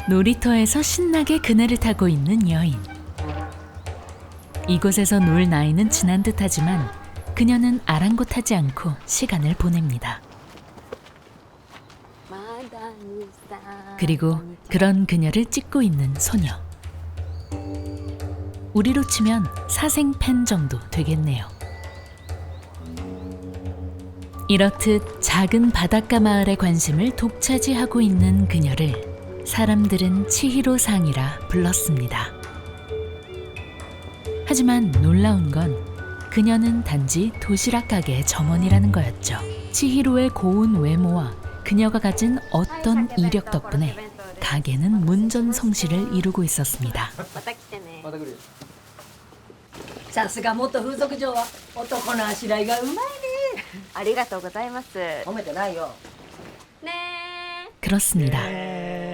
놀이터에서 신나게 그네를 타고 있는 여인. 이곳에서 놀 나이는 지난 듯하지만 그녀는 아랑곳하지 않고 시간을 보냅니다. 그리고 그런 그녀를 찍고 있는 소녀. 우리로 치면 사생팬 정도 되겠네요. 이렇듯 작은 바닷가 마을의 관심을 독차지하고 있는 그녀를 사람들은 치히로상이라 불렀습니다. 하지만 놀라운 건 그녀는 단지 도시락 가게의 점원이라는 거였죠. 치히로의 고운 외모와 그녀가 가진 어떤 이력 덕분에 가게는 문전성시를 이루고 있었습니다. さすが元風俗嬢は男のあしらいがうまいね。ありがとうございます。褒めてないよ。 그렇습니다.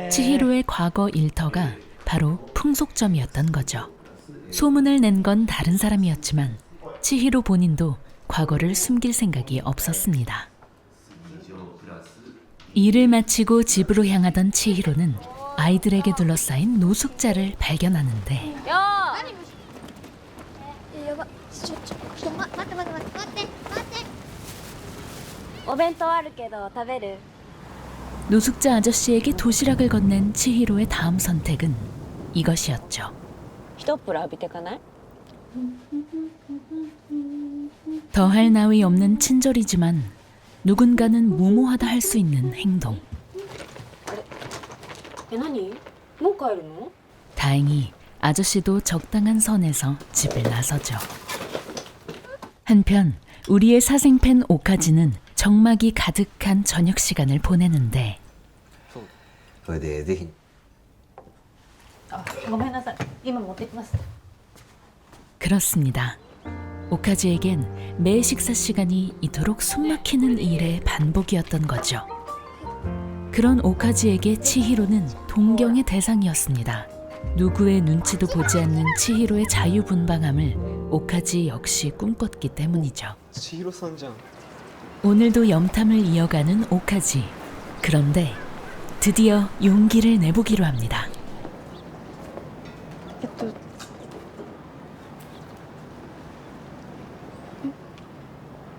치히로의 과거 일터가 바로 풍속점이었던 거죠. 소문을 낸 건 다른 사람이었지만 치히로 본인도 과거를 숨길 생각이 없었습니다. 일을 마치고 집으로 향하던 치히로는 아이들에게 둘러싸인 노숙자를 발견하는데 やば、ちょ待って待って待って待って待って。お弁当あるけど食べる？ 노숙자 아저씨에게 도시락을 건넨 치히로의 다음 선택은 이것이었죠. 一風呂浴びてかない？ 더할 나위 없는 친절이지만 누군가는 무모하다 할 수 있는 행동. 何？もう帰るの？ 다행히 아저씨도 적당한 선에서 집을 나서죠. 한편 우리의 사생팬 오카지는 정막이 가득한 저녁 시간을 보내는데 それでぜひごめんなさい。今持ってきます。 그렇습니다. 오카지에겐 매 식사 시간이 이토록 숨막히는 일의 반복이었던 거죠. 그런 오카지에게 치히로는 동경의 대상이었습니다. 누구의 눈치도 보지 않는 치히로의 자유분방함을 오카지 역시 꿈꿨기 때문이죠. 千尋さんじゃん。 오늘도 염탐을 이어가는 오카지. 그런데 드디어 용기를 내보기로 합니다.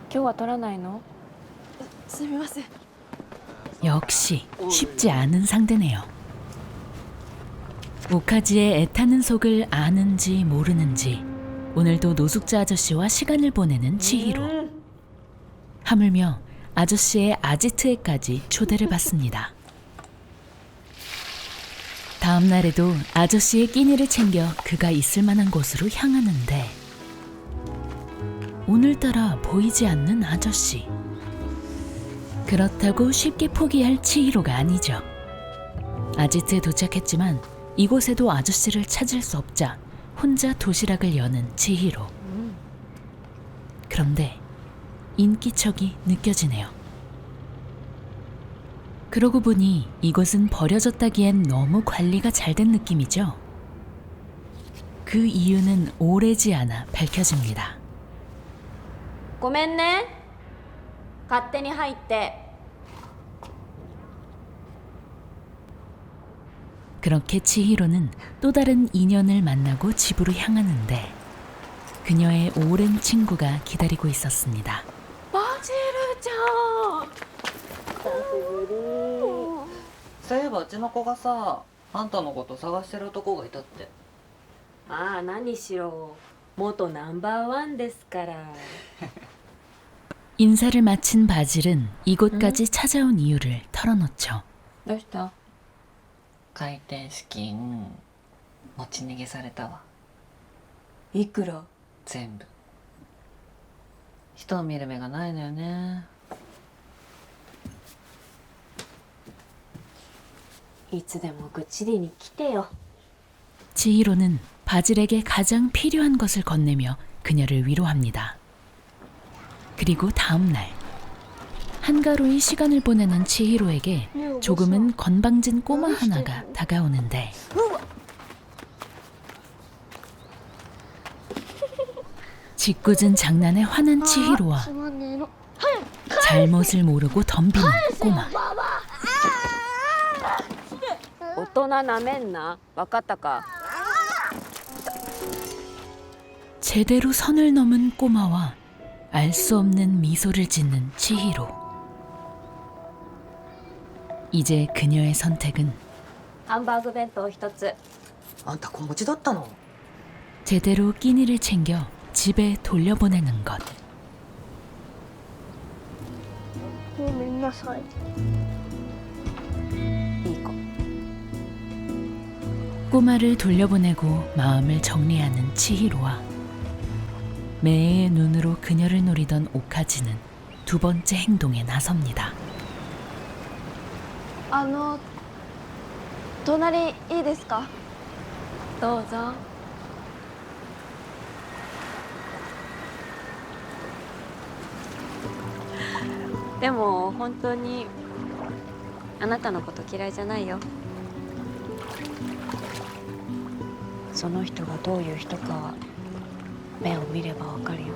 今日は取らないの？すみません。 역시 쉽지 않은 상대네요. 오카지의 애타는 속을 아는지 모르는지 오늘도 노숙자 아저씨와 시간을 보내는 치히로. 하물며 아저씨의 아지트에까지 초대를 받습니다. 다음 날에도 아저씨의 끼니를 챙겨 그가 있을 만한 곳으로 향하는데 오늘따라 보이지 않는 아저씨. 그렇다고 쉽게 포기할 치히로가 아니죠. 아지트에 도착했지만 이곳에도 아저씨를 찾을 수 없자 혼자 도시락을 여는 치히로. 그런데 인기척이 느껴지네요. 그러고 보니 이곳은 버려졌다기엔 너무 관리가 잘 된 느낌이죠. 그 이유는 오래지 않아 밝혀집니다. ごめんね。勝手に入って。 그렇게 치히로는 또 다른 인연을 만나고 집으로 향하는데 그녀의 오랜 친구가 기다리고 있었습니다. バジルちゃん。そういえばうちの子がさ、あんたのこと探してる男がいたって。ああ、何しろ元ナンバーワンですから。 인사를 마친 바질은 이곳까지 찾아온 이유를 털어놓죠. どうした？開店資金持ち逃げされたわ。いくら？全部。人を見る目がないのよね。いつでも愚痴りに来てよ。 치히로는 바질에게 가장 필요한 것을 건네며 그녀를 위로합니다. 그리고 다음 날 한가로이 시간을 보내는 치히로에게 조금은 건방진 꼬마 하나가 다가오는데 짓궂은 장난에 화난 치히로와 つまんねえの 잘못을 모르고 덤비는 꼬마. 大人なめんな。分かったか。 제대로 선을 넘은 꼬마와 알 수 없는 미소를 짓는 치히로. 이제 그녀의 선택은 ハンバーグ弁当一つ。あんた子持ちだったの？ 제대로 끼니를 챙겨 집에 돌려보내는 것. ごめんなさいいい子。 꼬마를 돌려보내고 마음을 정리하는 치히로와 매의 눈으로 그녀를 노리던 오카지는 두 번째 행동에 나섭니다. 隣いいですかどうぞ。でも本当にあなたのこと嫌いじゃないよ。その人がどういう人かは目を見ればわかるよ。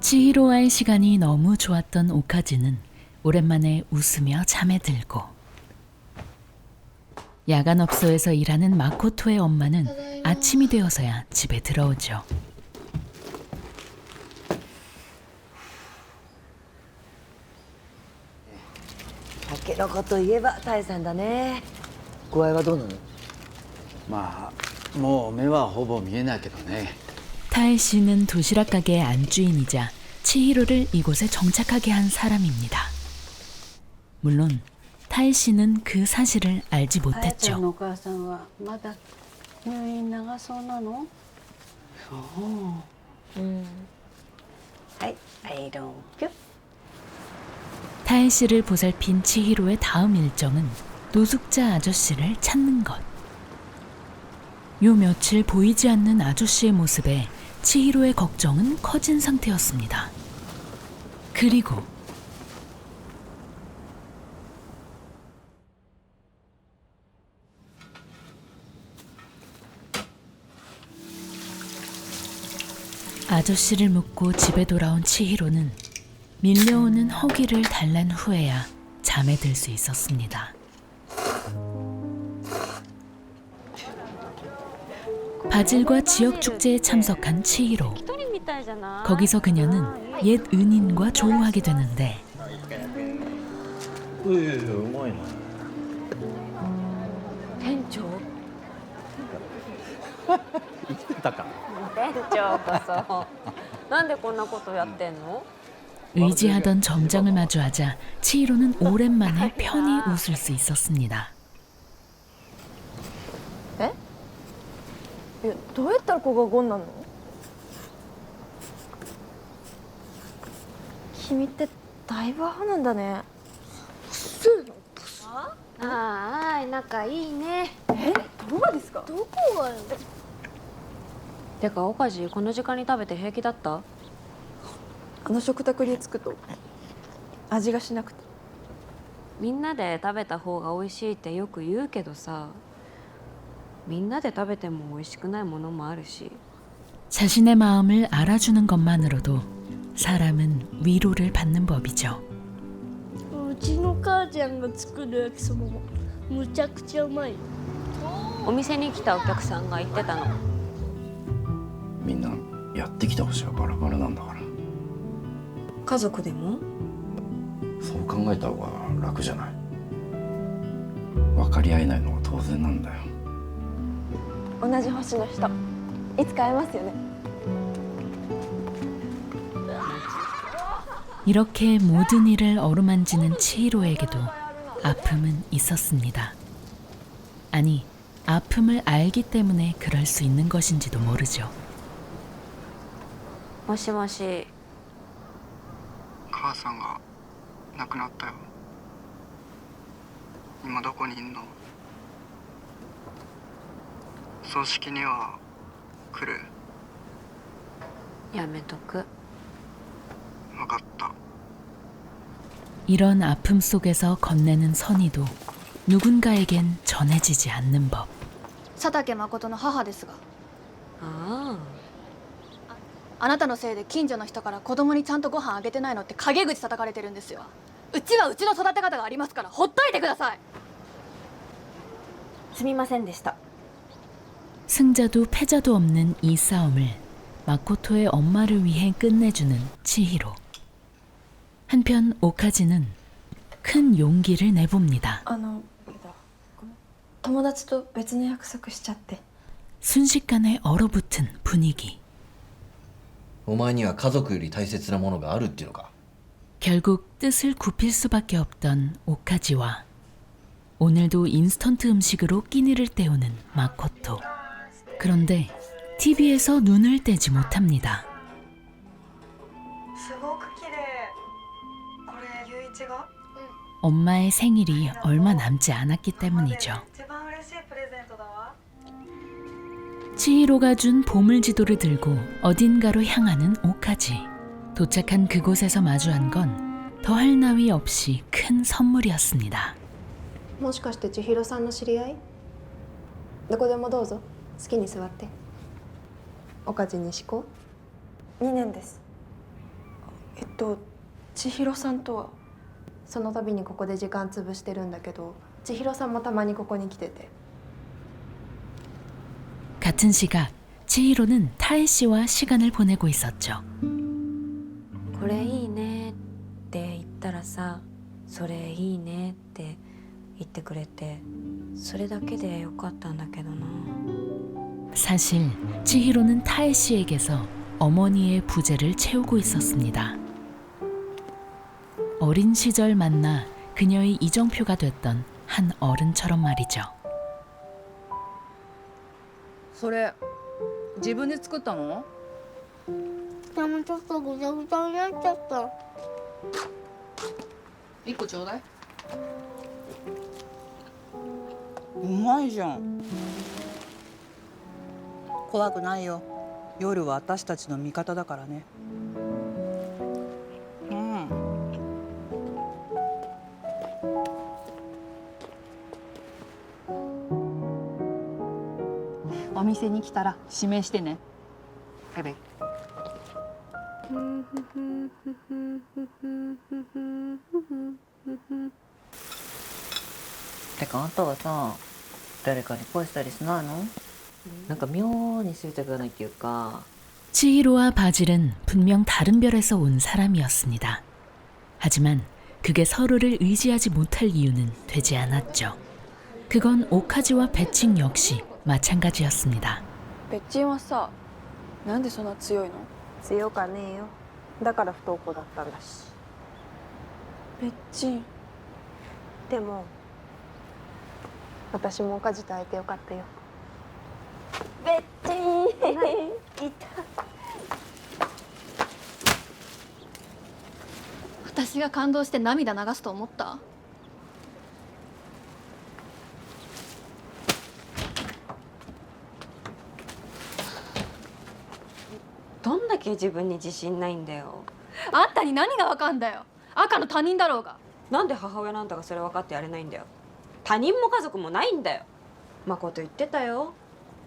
치히로와의 시간이 너무 좋았던 오카즈는 오랜만에 웃으며 잠에 들고 야간업소에서 일하는 마코토의 엄마는 아침이 되어서야 집에 들어오죠. 竹の子といえばタイさんだね。具合はどうなの？まあもう目はほぼ見えないけどね。 타에 씨는 도시락 가게의 안주인이자 치히로를 이곳에 정착하게 한 사람입니다. 물론 타에 씨는 그 사실을 알지 あやちゃ 못했죠. んのお母さんはまだ入院長そうなの？そう。はいアイロンキュッ。 타에 씨를 보살핀 치히로의 다음 일정은 노숙자 아저씨를 찾는 것. 요 며칠 보이지 않는 아저씨의 모습에 치히로의 걱정은 커진 상태였습니다. 그리고 아저씨를 묻고 집에 돌아온 치히로는 밀려오는 허기를 달랜 후에야 잠에 들 수 있었습니다. 바질과 지역 축제에 참석한 치히로. 一人みたいじゃない？ 거기서 그녀는 옛 은인과 조우하게 되는데 うまいな。店長？生きてたか。店長こそなんでこんなことやってんの？ 의지하던 점장을 마주하자 치히로는 오랜만에 편히 웃을 수 있었습니다. いやどうやったらここがゴンなの君ってだいぶアホなんだねああ仲いいね。どこですかどこがよてかおかじこの時間に食べて平気だった？あの食卓に着くと味がしなくて。みんなで食べた方が美味しいってよく言うけどさ、みんなで食べても美味しくないものもあるし。 자신의 마음을 알아주는 것만으로도 사람은 위로를 받는 법이죠. うちの母ちゃんが作る焼きそばもむちゃくちゃうまいよお店に来たお客さんが言ってたの。みんなやってきた星はバラバラなんだから。家族でもそう考えた方が楽じゃない。分かり合えないのは当然なんだよ。同じ星の人いつか会えますよね。 이렇게 모든 일을 어루만지는 치히로에게도 아픔은 있었습니다. 아니, 아픔을 알기 때문에 그럴 수 있는 것인지도 모르죠. もしもし。母さんが亡くなったよ。今どこにいんの？葬式には来る？やめとく。分かった。 이런 아픔 속에서 건네는 선의도 누군가에겐 전해지지 않는 법. 佐竹誠の母ですが、ああなたのせいで近所の人から子供にちゃんとご飯あげてないのって陰口叩かれてるんですよ。うちはうちの育て方がありますからほっといてください。すみませんでした。 승자도 패자도 없는 이 싸움을 마코토의 엄마를 위해 끝내주는 치히로. 한편 오카지는 큰 용기를 내봅니다. 友達と別の約束しちゃって。 순식간에 얼어붙은 분위기. お前には家族より大切なものがあるっていうのか。 결국 뜻을 굽힐 수밖에 없던 오카지와 오늘도 인스턴트 음식으로 끼니를 때우는 마코토. 그런데 TV에서 눈을 떼지 못합니다. すごく綺麗。これゆういちが 엄마의 생일이 얼마 남지 않았기 때문이죠. 一番嬉しいプレゼントだわ。 치히로가 준 보물지도를 들고 어딘가로 향하는 오카지. 도착한 그곳에서 마주한 건 더할 나위 없이 큰 선물이었습니다. もしかして千尋さんの知り合い？どこでもどうぞ。好きに座って。岡地西子？2年です。千尋さんとは？その度にここで時間潰してるんだけど、千尋さんもたまにここに来てて。 같은 시각 치히로는 타에 씨와 시간을 보내고 있었죠. これいいねって言ったらさ、それいいねって言ってくれて、それだけでよかったんだけどな。 사실 치히로는 타에 씨에게서 어머니의 부재를 채우고 있었습니다. 어린 시절 만나 그녀의 이정표가 됐던 한 어른처럼 말이죠. それ自分で作ったの？でもちょっとぐちゃぐちゃになっちゃった。1個ちょうだい。うまいじゃん。怖くないよ。夜は私たちの味方だからね。うん。お店に来たら指名してね。バイバイ。てかあんたはさ、誰かに恋したりしないの？なんか妙に執着がないっていうか。 치히로와 바질은 분명 다른 별에서 온 사람이었습니다. 하지만 그게 서로를 의지하지 못할 이유는 되지 않았죠. 그건 오카지와 배칭 역시 마찬가지였습니다. 別チンはさ、なんでそんな強いの？強かねえよ。だから不登校だったんだし。別チン。でも私も岡地と会えてよかったよ。別チン。いた。私が感動して涙流すと思った？どんだけ自分に自信ないんだよ。あんたに何がわかんだよ。赤の他人だろうが。なんで母親なんだかそれ分かってやれないんだよ。他人も家族もないんだよ。誠言ってたよ。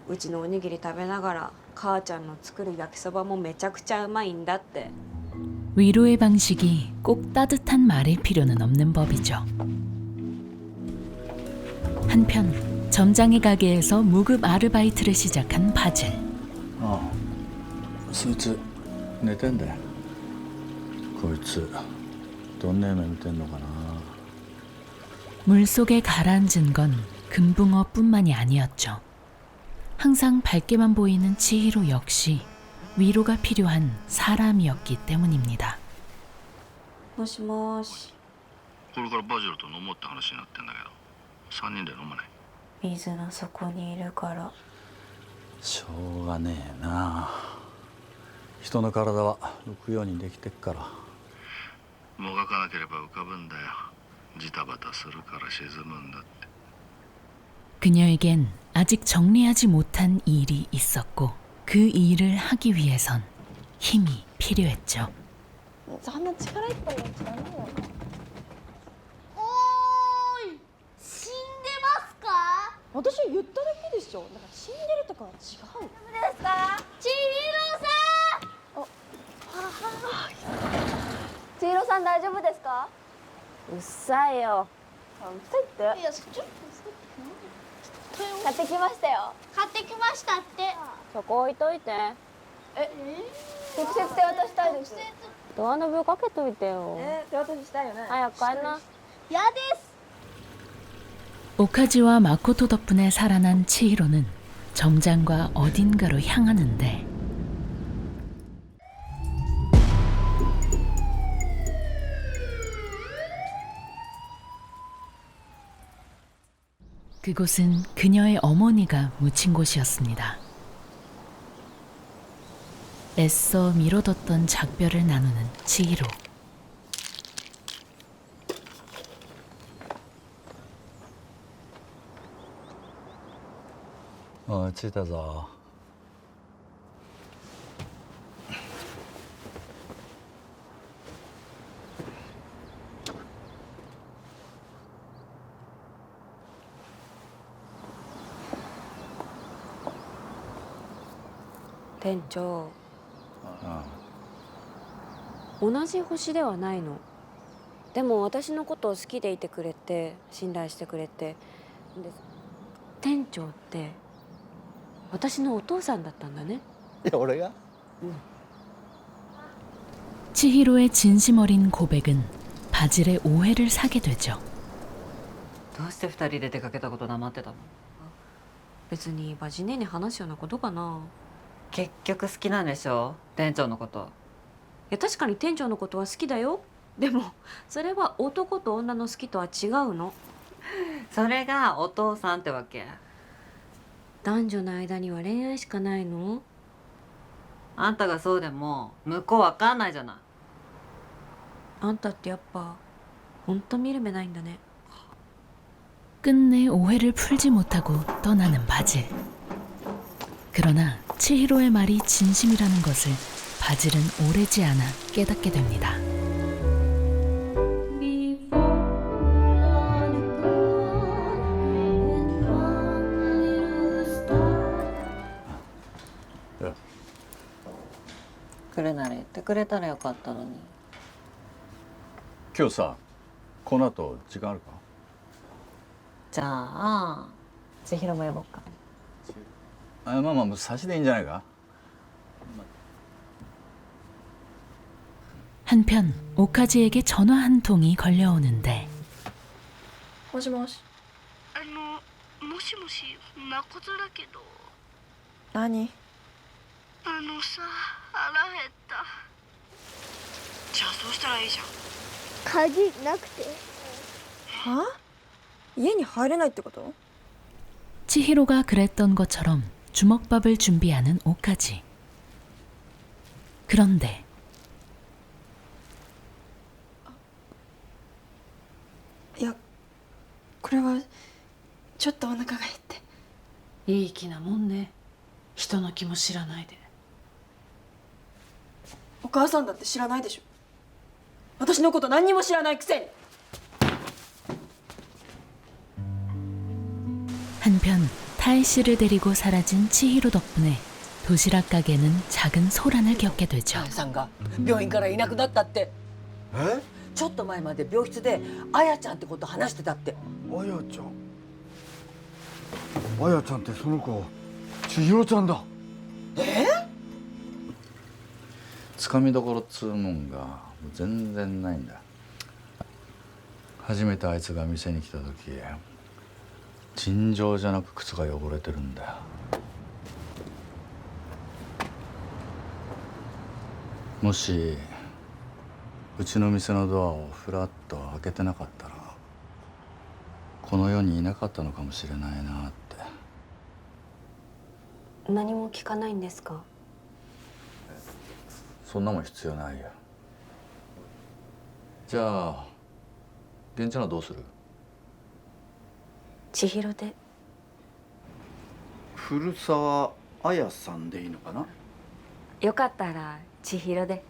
うちのおにぎり食べながら母ちゃんの作る焼きそばもめちゃくちゃうまいんだって。 위로의 방식이 꼭 따뜻한 말일 필요는 없는 법이죠. 한편 점장의 가게에서 무급 아르바이트를 시작한 바질. ああ、スーツ寝てんだよ。こいつどんな夢見てんのかな。 물속에 가라앉은 건 금붕어뿐만이 아니었죠. 항상 밝게만 보이는 치히로 역시 위로가 필요한 사람이었기 때문입니다. もしもし。これからバジルと飲もうって話になってんだけど、3人で飲まない？水の底にいるから。しょうがねえな。人の体は浮くようにできてっから。もがかなければ浮かぶんだよ。ジタバタするから沈むんだって。 그녀에겐 아직 정리하지 못한 일이 있었고 그 일을 하기 위해선 힘이 필요했죠. そんな力いっぱいやっちゃダメだよ。おーい、死んでますか？私言っただけでしょ。だから死んでるとかは違う。大丈夫ですか？千尋さん大丈夫ですか？うっさいよ。あ、うるさいって。いや、ちょっと買ってきましたよ。買ってきましたって。そこ置いといて。直接手渡したいです。ドアノブかけといてよ。手渡ししたいよね。早く帰んな。嫌です。오카지와 마코토 덕분에 살아난 치히로는 점장과 어딘가로 향하는데 그곳은 그녀의 어머니가 묻힌 곳이었습니다. 애써 미뤄뒀던 작별을 나누는 치히로.着いたぞ。店長、あ同じ星ではないの。でも私のことを好きでいてくれて、信頼してくれて、で店長って私のお父さんだったんだね。いや俺が치히로의 진심 어린 고백은 바질의 오해를 사게 되죠. どうして二人で出かけたこと黙ってたの？別にバジネに話すようなことかな。結局好きなんでしょ、店長のこと。いや確かに店長のことは好きだよ。でもそれは男と女の好きとは違うの。それがお父さんってわけ。男女の間には恋愛しかないの？あんたがそうでも向こうわかんないじゃない。あんたってやっぱほんと見る目ないんだね。 끝내 오해를 풀지 못하고 떠나는 바질. 그러나 치히로의 말이 진심이라는 것을 바질은 오래지 않아 깨닫게 됩니다. 야 来るなら言ってくれたらよかったのに。今日さこの後時間あるか？じゃあ千尋も呼ぼうか。まあまあ差しでいいんじゃないか？ 한편 오카지에게 전화 한 통이 걸려오는데 もしもし。もしもし、誠だけど、何？さ、腹減った。じゃあそうしたらいいじゃん。鍵なくて。は？家に入れないってこと？ 치히로가 그랬던 것처럼 주먹밥을 준비하는 오카지. 그런데 いや、これはちょっとお腹が減って。いい気なもんね。人の気も知らないで。お母さんだって知らないでしょ。私のこと何にも知らないくせに。 한편 타이 씨를 데리고 사라진 치히로 덕분에 도시락 가게는 작은 소란을 겪게 되죠. さんが病院からいなくなったって。ちょっと前まで病室であやちゃんってこと話してたって。あやちゃん。あやちゃんってその子千尋ちゃんだ。つかみどころっつうもんがもう全然ないんだ。初めてあいつが店に来た時尋常じゃなく靴が汚れてるんだよ。もしうちの店のドアをフラッと開けてなかったらこの世にいなかったのかもしれないなって。何も聞かないんですか？そんなもん必要ないよ。じゃあ現地のどうする？千尋で。古澤彩さんでいいのかな？よかったら千尋で。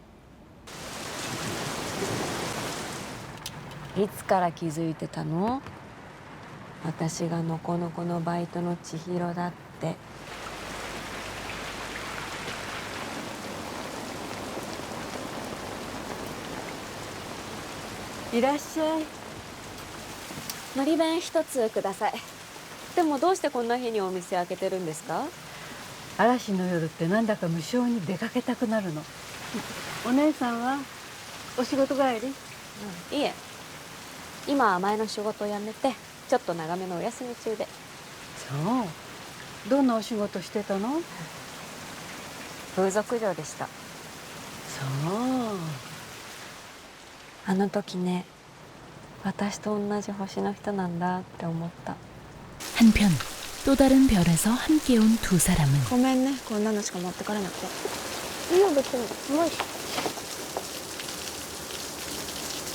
いつから気づいてたの？私がのこのこのバイトの千尋だって。いらっしゃい。のり弁一つください。でもどうしてこんな日にお店開けてるんですか？嵐の夜ってなんだか無性に出かけたくなるの。お姉さんはお仕事帰り？いえ、今は前の仕事を辞めてちょっと長めのお休み中で。そう。どんなお仕事してたの？風俗嬢でした。そう。あの時ね、私と同じ星の人なんだって思った。 한편 또 다른 별에서 함께 온 두 사람은 ごめんね、こんなのしか持ってかれなくて。いいよ別に。もう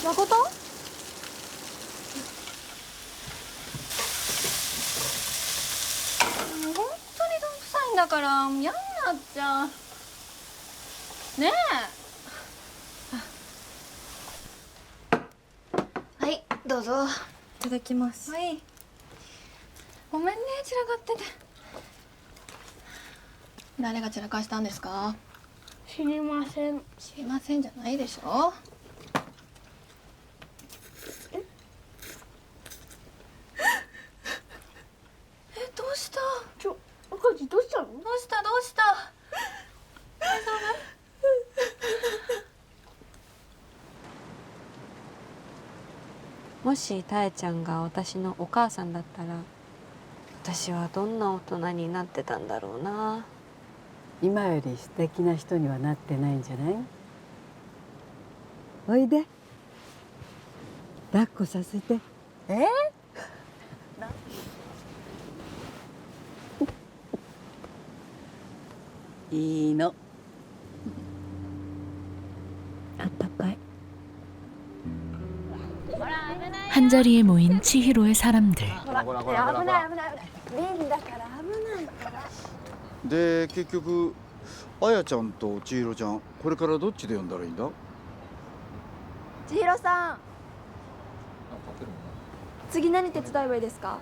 誠？本当にどんくさいんだから嫌になっちゃう。ねえ。はい、どうぞ。いただきます。はい。ごめんね、散らかってて。誰が散らかしたんですか？知りません。知りませんじゃないでしょ。どうした？赤字どうしたの？どうした？大丈もしたえちゃんが私のお母さんだったら、私はどんな大人になってたんだろうな。今より素敵な人にはなってないんじゃない？おいで。抱っこさせて。いいの。あったかい。 한자리에 모인 치히로의 사람들. で結局あやちゃんと千尋ちゃんこれからどっちで呼んだらいいんだ？千尋さん、次何手伝えばいいですか？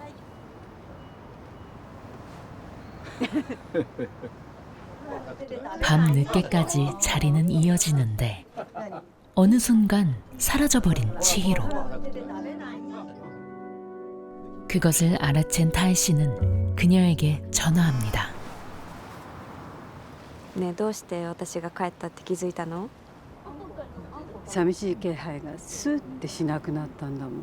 밤 늦게까지 자리는 이어지는데 어느 순간 사라져버린 치히로. 그것을 알아챈 타이 씨는 그녀에게 전화합니다. ねえ、どうして私が帰ったって気づいたの？寂しい気配がスッてしなくなったんだもん。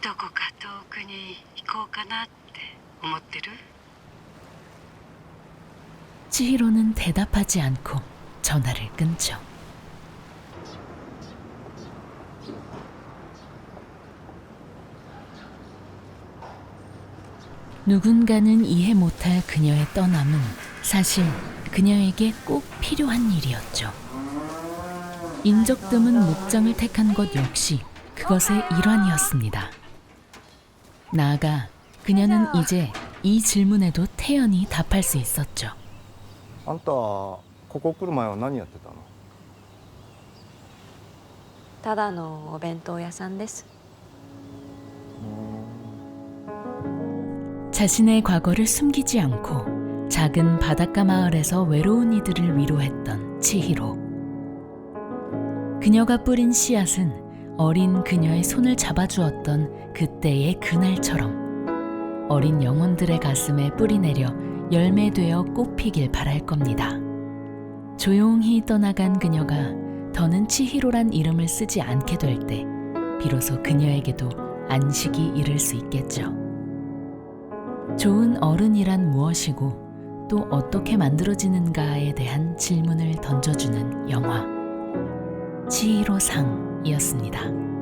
どこか遠くに行こうかなって思ってる？ 치히로는 대답하지 않고 전화를 끊죠. 누군가는 이해 못할 그녀의 떠남은 사실 그녀에게 꼭 필요한 일이었죠. 인적 드문 목장을 택한 것 역시 그것의 일환이었습니다. 나아가 그녀는 이제 이 질문에도 태연히 답할 수 있었죠. あんたここ来る前は何やってたの？ただのお弁当屋さんです。 자신의 과거를 숨기지 않고 작은 바닷가 마을에서 외로운 이들을 위로했던 치히로. 그녀가 뿌린 씨앗은 어린 그녀의 손을 잡아주었던 그때의 그날처럼 어린 영혼들의 가슴에 뿌리내려 열매되어 꽃피길 바랄 겁니다. 조용히 떠나간 그녀가 더는 치히로란 이름을 쓰지 않게 될 때 비로소 그녀에게도 안식이 이를 수 있겠죠. 좋은 어른이란 무엇이고 또 어떻게 만들어지는가에 대한 질문을 던져주는 영화 치히로상이었습니다.